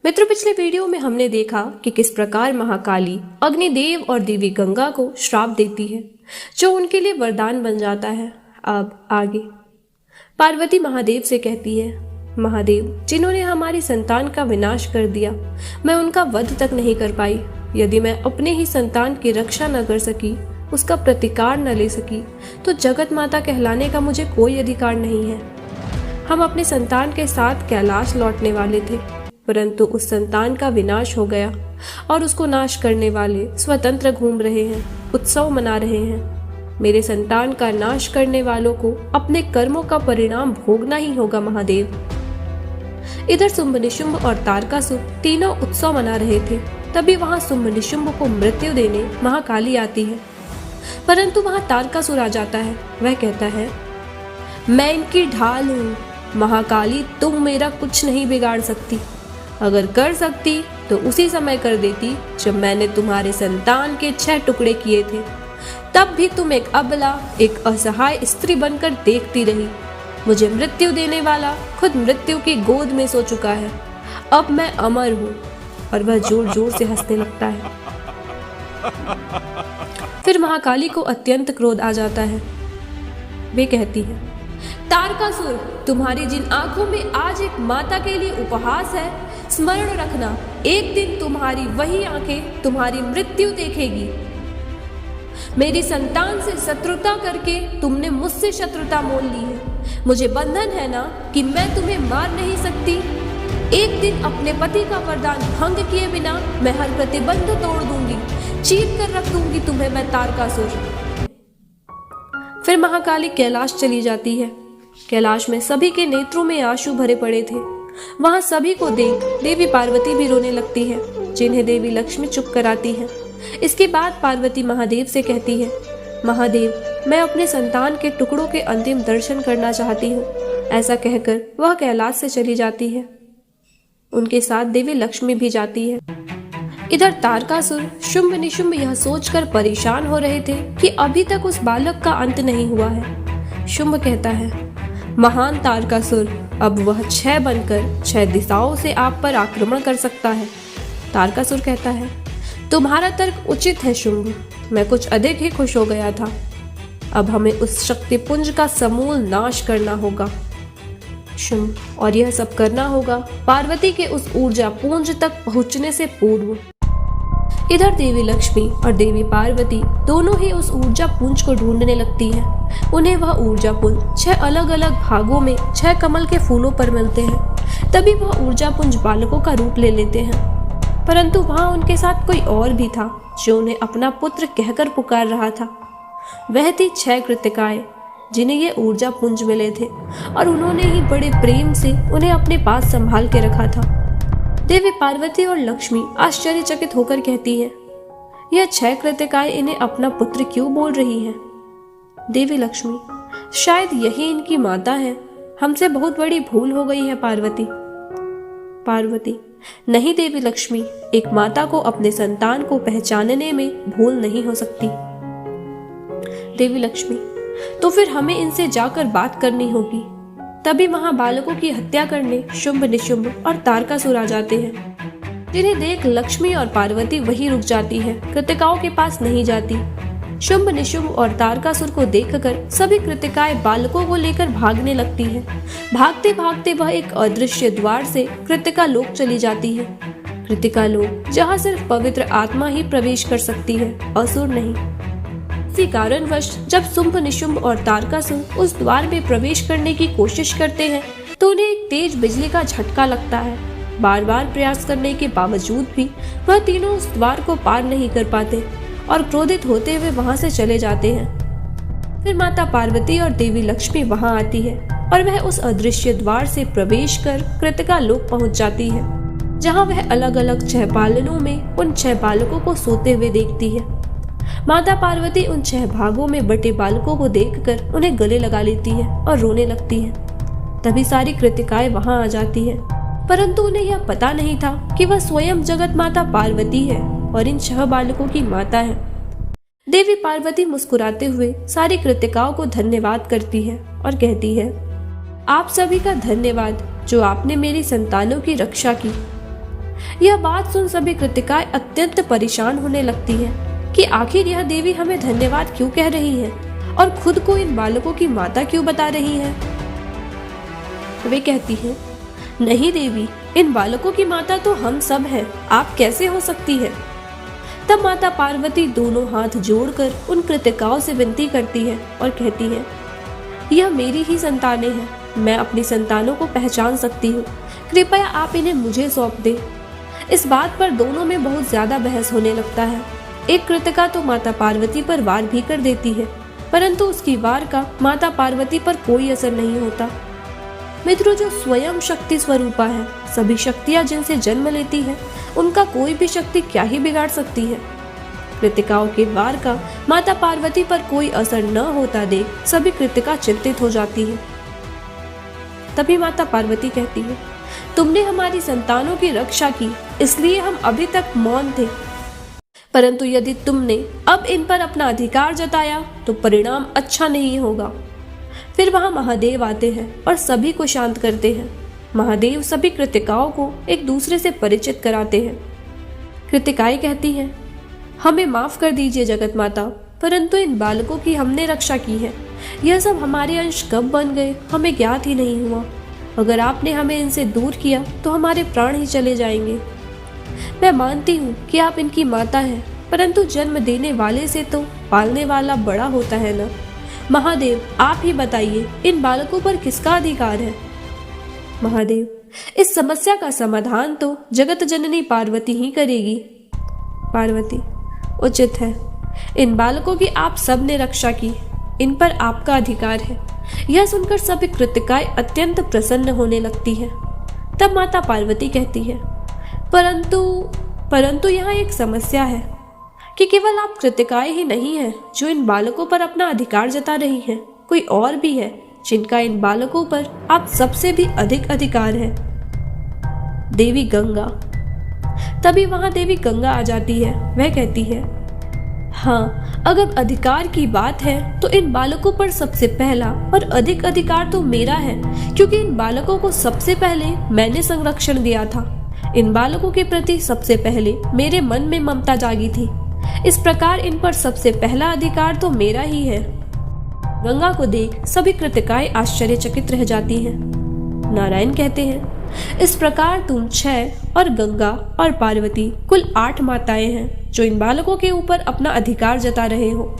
मित्रों, पिछले वीडियो में हमने देखा कि किस प्रकार महाकाली अग्निदेव और देवी गंगा को श्राप देती है, जो उनके लिए वरदान बन जाता है। अब आगे पार्वती महादेव से कहती है, महादेव, जिन्होंने हमारी संतान का विनाश कर दिया, मैं उनका वध तक नहीं कर पाई। यदि मैं अपने ही संतान की रक्षा न कर सकी, उसका प्रतिकार न ले सकी, तो जगत माता कहलाने का मुझे कोई अधिकार नहीं है। हम अपने संतान के साथ कैलाश लौटने वाले थे, परंतु उस संतान का विनाश हो गया और उसको नाश करने वाले स्वतंत्र घूम रहे हैं, उत्सव मना रहे हैं। मेरे संतान का नाश करने वालों को अपने कर्मों का परिणाम भोगना ही होगा महादेव। इधर शुंभ निशुंभ और तारकासुर तीनों उत्सव मना रहे थे। तभी वहां शुंभ निशुंभ को मृत्यु देने महाकाली आती है, परंतु वहां तारकासुर आ जाता है। वह कहता है, मैं इनकी ढाल हूँ महाकाली, तुम मेरा कुछ नहीं बिगाड़ सकती। अगर कर सकती तो उसी समय कर देती जब मैंने तुम्हारे संतान के 6 टुकड़े किए थे। तब भी तुम एक अबला, एक असहाय स्त्री बनकर देखती रही। मुझे मृत्यु देने वाला खुद मृत्यु की गोद में सो चुका है। अब मैं अमर हूँ। और वह जोर जोर से हंसने लगता है। फिर महाकाली को अत्यंत क्रोध आ जाता है। वे कहती है, तारकासुर, तुम्हारी जिन आंखों में आज एक माता के लिए उपहास है, स्मरण रखना, एक दिन तुम्हारी वही आंखें तुम्हारी मृत्यु देखेगी। मेरी संतान से शत्रुता करके तुमने मुझसे शत्रुता मोल ली है। मुझे बंधन है ना कि मैं तुम्हें मार नहीं सकती। एक दिन अपने पति का वरदान भंग किए बिना मैं हर प्रतिबंध तोड़ दूंगी, चीर कर रख दूंगी तुम्हें मैं तारकासुर। फिर महाकाली कैलाश चली जाती है। कैलाश में सभी के नेत्रों में आंसू भरे पड़े थे। वहां सभी को देख देवी पार्वती भी रोने लगती है, जिन्हें देवी लक्ष्मी चुप कराती है। इसके बाद पार्वती महादेव से कहती है, महादेव, मैं अपने संतान के टुकड़ों के अंतिम दर्शन करना चाहती हूँ। ऐसा कहकर वह कैलाश से चली जाती है। उनके साथ देवी लक्ष्मी भी जाती है। इधर तारकासुर शुंभ निशुंभ यह सोचकर परेशान हो रहे थे कि अभी तक उस बालक का अंत नहीं हुआ है। शुंभ कहता है, महान तारकासुर, अब वह 6 बनकर 6 दिशाओं से आप पर आक्रमण कर सकता है। तारकासुर कहता है, तुम्हारा तर्क उचित है शुंभ, मैं कुछ अधिक ही खुश हो गया था। अब हमें उस शक्तिपुंज का समूल नाश करना होगा शुंभ, और यह सब करना होगा पार्वती के उस ऊर्जा पुंज तक पहुंचने से पूर्व। इधर देवी लक्ष्मी और देवी पार्वती दोनों ही उस ऊर्जा पुंज को ढूंढने लगती हैं। उन्हें वह ऊर्जा पुंज 6 अलग अलग भागों में 6 कमल के फूलों पर मिलते हैं। तभी वह ऊर्जा पुंज बालकों का रूप ले लेते हैं, परंतु वहां उनके साथ कोई और भी था जो उन्हें अपना पुत्र कहकर पुकार रहा था। वह थी 6 कृतिकाएं, जिन्हें ये ऊर्जा पुंज मिले थे और उन्होंने ही बड़े प्रेम से उन्हें अपने पास संभाल के रखा था। देवी पार्वती और लक्ष्मी आश्चर्यचकित होकर कहती हैं, यह 6 कृतिकाएं इन्हें अपना पुत्र क्यों बोल रही हैं? देवी लक्ष्मी, शायद यही इनकी माता है। हमसे बहुत बड़ी भूल हो गई है पार्वती। पार्वती, नहीं देवी लक्ष्मी, एक माता को अपने संतान को पहचानने में भूल नहीं हो सकती। देवी लक्ष्मी, तो फिर हमें इनसे जाकर बात करनी होगी। तभी वहां बालकों की हत्या करने शुंभ निशुंभ और तारकासुर आ जाते हैं, जिन्हें देख लक्ष्मी और पार्वती वहीं रुक जाती है, कृतिकाओं के पास नहीं जाती। शुंभ निशुंभ और तारकासुर को देखकर सभी कृतिकाएं बालकों को लेकर भागने लगती हैं। भागते भागते वह एक अदृश्य द्वार से कृतिका लोक चली जाती है। कृतिका लोक, जहाँ सिर्फ पवित्र आत्मा ही प्रवेश कर सकती है, असुर नहीं। इसी कारणवश जब शुंभ निशुंभ और तारकासुर उस द्वार में प्रवेश करने की कोशिश करते हैं तो उन्हें एक तेज बिजली का झटका लगता है। बार बार प्रयास करने के बावजूद भी वह तीनों उस द्वार को पार नहीं कर पाते और क्रोधित होते हुए वहां से चले जाते हैं। फिर माता पार्वती और देवी लक्ष्मी वहां आती है और वह उस अदृश्य द्वार से प्रवेश कर कृतिका लोक पहुंच जाती है, जहां वह अलग अलग 6 पालनों में उन 6 बालकों को सोते हुए देखती है। माता पार्वती उन 6 भागों में बटे बालकों को देखकर उन्हें गले लगा लेती है और रोने लगती है। तभी सारी कृतिकाएं वहां आ जाती हैं, परंतु उन्हें यह पता नहीं था कि वह स्वयं जगत माता पार्वती है और इन 6 बालकों की माता है। देवी पार्वती मुस्कुराते हुए सारी कृतिकाओं को धन्यवाद करती है और कहती है, आप सभी का धन्यवाद जो आपने मेरी संतानों की रक्षा की। यह बात सुन सभी कृतिकाएं अत्यंत परेशान होने लगती है कि आखिर यह देवी हमें धन्यवाद क्यों कह रही है और खुद को इन बालकों की माता क्यों बता रही है। वे कहती हैं, नहीं देवी, इन बालकों की माता तो हम सब हैं, आप कैसे हो सकती है। तब माता पार्वती दोनों हाथ जोड़कर उन कृतिकाओं से विनती करती है और कहती है, यह मेरी ही संतानें हैं, मैं अपनी संतानों को पहचान सकती हूँ, कृपया आप इन्हें मुझे सौंप दें। इस बात पर दोनों में बहुत ज्यादा बहस होने लगता है। एक कृतिका तो माता पार्वती पर वार भी कर देती है, परंतु उसकी वार का माता पार्वती पर कोई असर नहीं होता। मित्रों, जो स्वयं शक्ति स्वरूपा है, सभी शक्तियां जिनसे जन्म लेती है, उनका कोई भी शक्ति क्या ही बिगाड़ सकती है। कृतिकाओं के वार का माता पार्वती पर कोई असर न होता देख सभी कृतिका चिंतित हो जाती है। तभी माता पार्वती कहती है, तुमने हमारी संतानों की रक्षा की, इसलिए हम अभी तक मौन थे, परंतु यदि तुमने अब इन पर अपना अधिकार जताया तो परिणाम अच्छा नहीं होगा। फिर वहां महादेव आते हैं और सभी को शांत करते हैं। महादेव सभी कृतिकाओं को एक दूसरे से परिचित कराते हैं। कृतिकाएं कहती हैं, हमें माफ कर दीजिए जगत माता, परंतु इन बालकों की हमने रक्षा की है। यह सब हमारे अंश कब बन गए हमें ज्ञात ही नहीं हुआ। अगर आपने हमें इनसे दूर किया तो हमारे प्राण ही चले जाएंगे। मैं मानती हूँ कि आप इनकी माता हैं, परंतु जन्म देने वाले से तो पालने वाला बड़ा होता है ना। महादेव, आप ही बताइए, इन बालकों पर किसका अधिकार है। महादेव, इस समस्या का समाधान तो जगत जननी पार्वती ही करेगी। पार्वती, उचित है, इन बालकों की आप सब ने रक्षा की, इन पर आपका अधिकार है। यह सुनकर सभी कृतिकाएं अत्यंत प्रसन्न होने लगती है। तब माता पार्वती कहती है, परंतु यहाँ एक समस्या है कि केवल आप कृतिकाएं ही नहीं हैं जो इन बालकों पर अपना अधिकार जता रही हैं, कोई और भी है जिनका इन बालकों पर आप सबसे भी अधिक अधिकार है। देवी गंगा। तभी वहां देवी गंगा आ जाती है। वह कहती है, हाँ, अगर अधिकार की बात है तो इन बालकों पर सबसे पहला और अधिक अधिकार तो मेरा है, क्योंकि इन बालकों को सबसे पहले मैंने संरक्षण दिया था। इन बालकों के प्रति सबसे पहले मेरे मन में ममता जागी थी। इस प्रकार इन पर सबसे पहला अधिकार तो मेरा ही है। गंगा को देख सभी कृतिकाएं आश्चर्यचकित रह जाती हैं। नारायण कहते हैं, इस प्रकार तुम 6 और गंगा और पार्वती कुल 8 माताएं हैं जो इन बालकों के ऊपर अपना अधिकार जता रहे हो।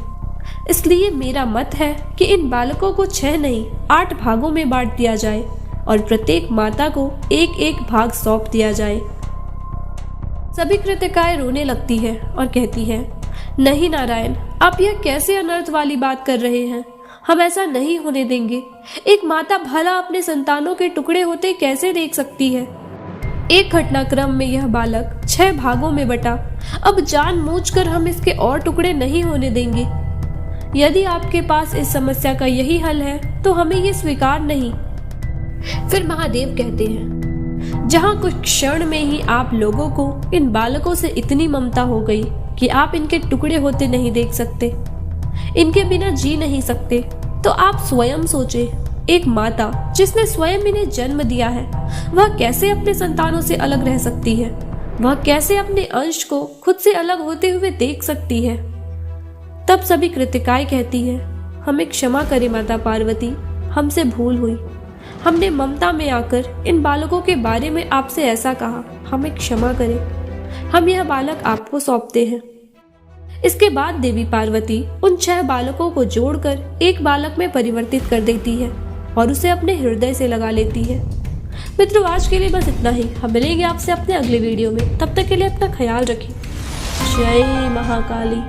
इसलिए मेरा मत है कि इन बालकों को 6 नहीं 8 भागों में बांट दिया जाए और प्रत्येक माता को एक एक भाग सौंप दिया जाए। सभी कृतिकाएं रोने लगती है और कहती है, नहीं नारायण, आप यह कैसे अनर्थ वाली बात कर रहे हैं। हम ऐसा नहीं होने देंगे। एक माता भला अपने संतानों के टुकड़े होते कैसे देख सकती है। एक घटनाक्रम में यह बालक 6 भागों में बटा, अब जानबूझकर हम इसके और टुकड़े नहीं होने देंगे। यदि आपके पास इस समस्या का यही हल है तो हमें ये स्वीकार नहीं। फिर महादेव कहते हैं, जहां कुछ क्षण में ही आप लोगों को इन बालकों से इतनी ममता हो गई कि आप इनके टुकड़े होते नहीं देख सकते, इनके बिना जी नहीं सकते, तो आप स्वयं सोचे, एक माता जिसने स्वयं इन्हें जन्म दिया है, वह कैसे अपने संतानों से अलग रह सकती है। वह कैसे अपने अंश को खुद से अलग होते हुए देख सकती है। तब सभी कृतिकाएं कहती है, हमें क्षमा करें माता पार्वती, हमसे भूल हुई। हमने ममता में आकर इन बालकों के बारे में आपसे ऐसा कहा, हमें क्षमा करें। हम यह बालक आपको सौंपते हैं। इसके बाद देवी पार्वती उन 6 बालकों को जोड़कर एक बालक में परिवर्तित कर देती है और उसे अपने हृदय से लगा लेती है। मित्रों, आज के लिए बस इतना ही। हम मिलेंगे आपसे अपने अगले वीडियो में। तब तक के लिए अपना ख्याल रखें। जय महाकाली।